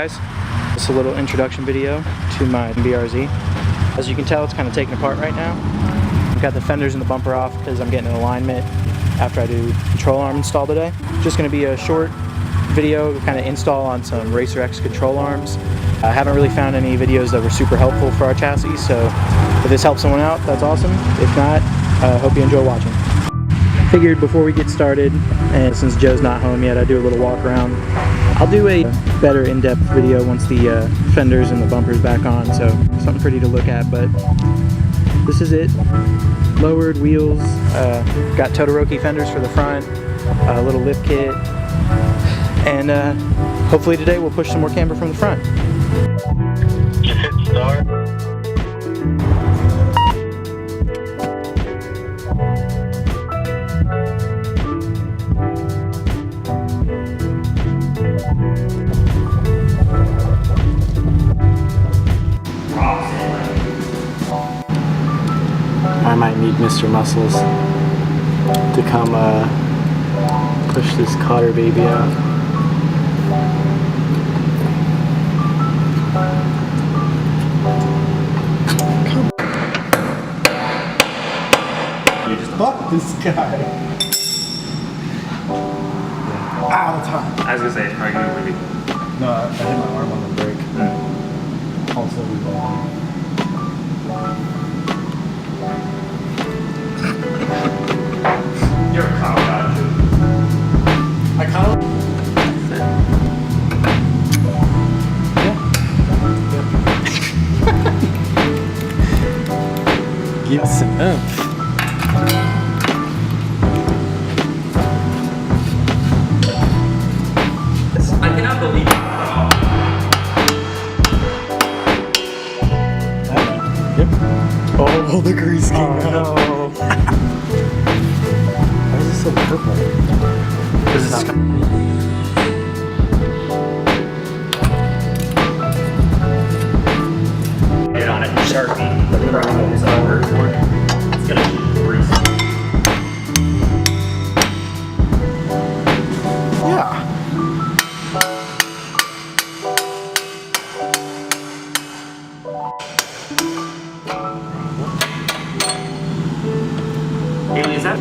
guys. This is a little introduction video to my BRZ. As you can tell, it's kind of taken apart right now. I've got the fenders and the bumper off because I'm getting an alignment after I do control arm install today. Just going to be a short video kind of install on some Racer X control arms. I haven't really found any videos that were super helpful for our chassis, so if this helps someone out, that's awesome. If not, hope you enjoy watching. Figured before we get started, and since Joe's not home yet, I do a little walk around. I'll do a better in-depth video once the fenders and the bumper's back on, so something pretty to look at, but this is it. Lowered wheels, got Todoroki fenders for the front, a little lip kit, and hopefully today we'll push some more camber from the front. Just hit start. I might need Mr. Muscles to come push this Cotter baby out. You just fuck this guy. Ow, it's hot. I was gonna say, it's probably gonna be really. No, I hit my arm on the brake. Also, we You're a clown, I kind of. Give us some oomph. I cannot believe it. Oh, the grease came out. No. Why is it so purple? This is get on it, Sharpie. The problem is over. It's gonna be greasy. Yeah. Haley, is that?